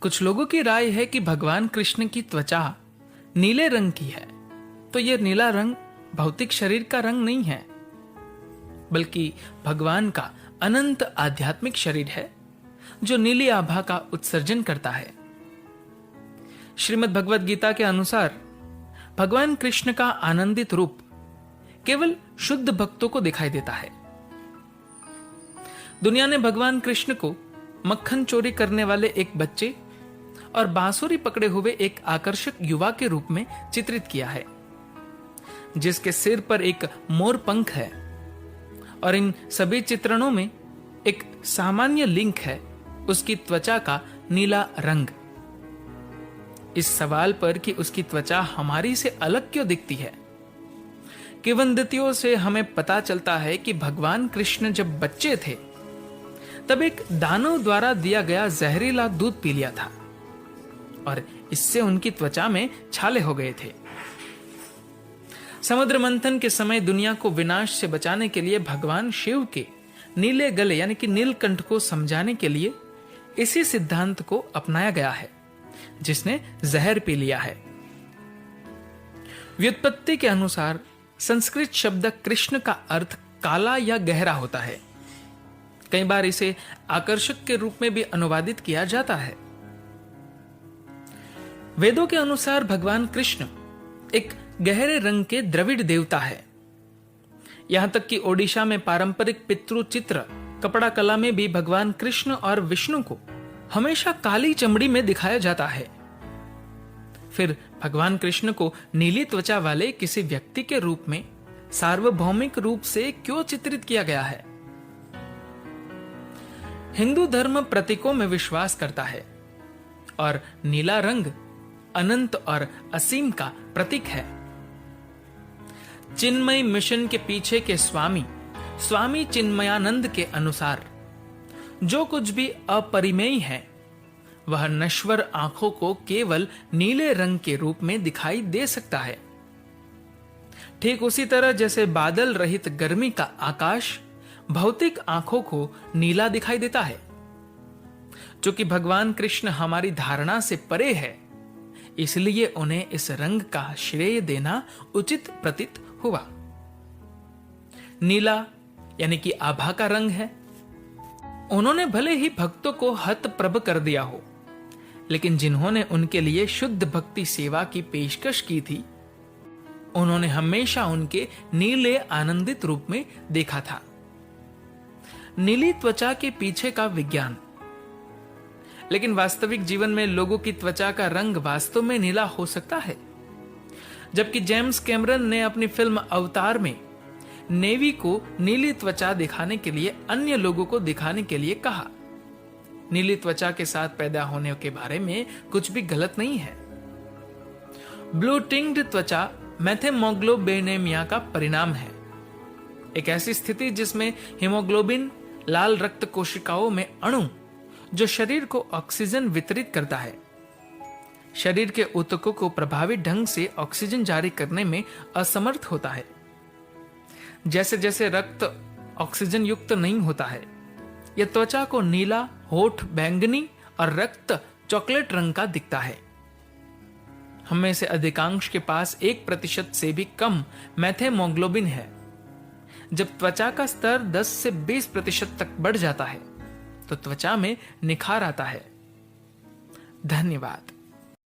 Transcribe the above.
कुछ लोगों की राय है कि भगवान कृष्ण की त्वचा नीले रंग की है, तो यह नीला रंग भौतिक शरीर का रंग नहीं है, बल्कि भगवान का अनंत आध्यात्मिक शरीर है जो नीली आभा का उत्सर्जन करता है। श्रीमद् भगवद गीता के अनुसार भगवान कृष्ण का आनंदित रूप केवल शुद्ध भक्तों को दिखाई देता है। दुनिया ने भगवान कृष्ण को मक्खन चोरी करने वाले एक बच्चे और बांसुरी पकड़े हुए एक आकर्षक युवा के रूप में चित्रित किया है, जिसके सिर पर एक मोर पंख है। और इन सभी चित्रणों में एक सामान्य लिंक है, उसकी त्वचा का नीला रंग। इस सवाल पर कि उसकी त्वचा हमारी से अलग क्यों दिखती है, किंवदंतियों से हमें पता चलता है कि भगवान कृष्ण जब बच्चे थे तब एक दानव द्वारा दिया गया जहरीला दूध पी लिया था और इससे उनकी त्वचा में छाले हो गए थे। समुद्र मंथन के समय दुनिया को विनाश से बचाने के लिए भगवान शिव के नीले गले यानी कि नीलकंठ को समझाने के लिए इसी सिद्धांत को अपनाया गया है, जिसने जहर पी लिया है। व्युत्पत्ति के अनुसार संस्कृत शब्द कृष्ण का अर्थ काला या गहरा होता है। कई बार इसे आकर्षक के रूप में भी अनुवादित किया जाता है। वेदों के अनुसार भगवान कृष्ण एक गहरे रंग के द्रविड़ देवता है। यहां तक कि ओडिशा में पारंपरिक पितृ चित्र कपड़ा कला में भी भगवान कृष्ण और विष्णु को हमेशा काली चमड़ी में दिखाया जाता है। फिर भगवान कृष्ण को नीली त्वचा वाले किसी व्यक्ति के रूप में सार्वभौमिक रूप से क्यों चित्रित किया गया है? हिंदू धर्म प्रतीकों में विश्वास करता है और नीला रंग अनंत और असीम का प्रतीक है। चिन्मय मिशन के पीछे के स्वामी चिन्मयानंद के अनुसार जो कुछ भी अपरिमेय है वह नश्वर आंखों को केवल नीले रंग के रूप में दिखाई दे सकता है। ठीक उसी तरह जैसे बादल रहित गर्मी का आकाश भौतिक आंखों को नीला दिखाई देता है। चूंकि भगवान कृष्ण हमारी धारणा से परे है, इसलिए उन्हें इस रंग का श्रेय देना उचित प्रतीत हुआ। नीला यानी कि आभा का रंग है। उन्होंने भले ही भक्तों को हतप्रभ कर दिया हो, लेकिन जिन्होंने उनके लिए शुद्ध भक्ति सेवा की पेशकश की थी, उन्होंने हमेशा उनके नीले आनंदित रूप में देखा था। नीली त्वचा के पीछे का विज्ञान। लेकिन वास्तविक जीवन में लोगों की त्वचा का रंग वास्तव में नीला हो सकता है। जबकि जेम्स कैमरन ने अपनी फिल्म अवतार में नेवी को नीली त्वचा दिखाने के लिए अन्य लोगों को दिखाने के लिए कहा। नीली त्वचा के साथ पैदा होने के बारे में कुछ भी गलत नहीं है। ब्लू टिंग्ड त्वचा मेथेमोग्लोबिनेमिया का परिणाम है, एक ऐसी स्थिति जिसमें हीमोग्लोबिन लाल रक्त कोशिकाओं में अणु जो शरीर को ऑक्सीजन वितरित करता है, शरीर के ऊतकों को प्रभावी ढंग से ऑक्सीजन जारी करने में असमर्थ होता है। जैसे जैसे रक्त ऑक्सीजन युक्त नहीं होता है, यह त्वचा को नीला, होठ बैंगनी और रक्त चॉकलेट रंग का दिखता है। हम में से अधिकांश के पास 1% से भी कम मेथेमोग्लोबिन है। जब त्वचा का स्तर 10 से 20% तक बढ़ जाता है तो त्वचा में निखार आता है। धन्यवाद।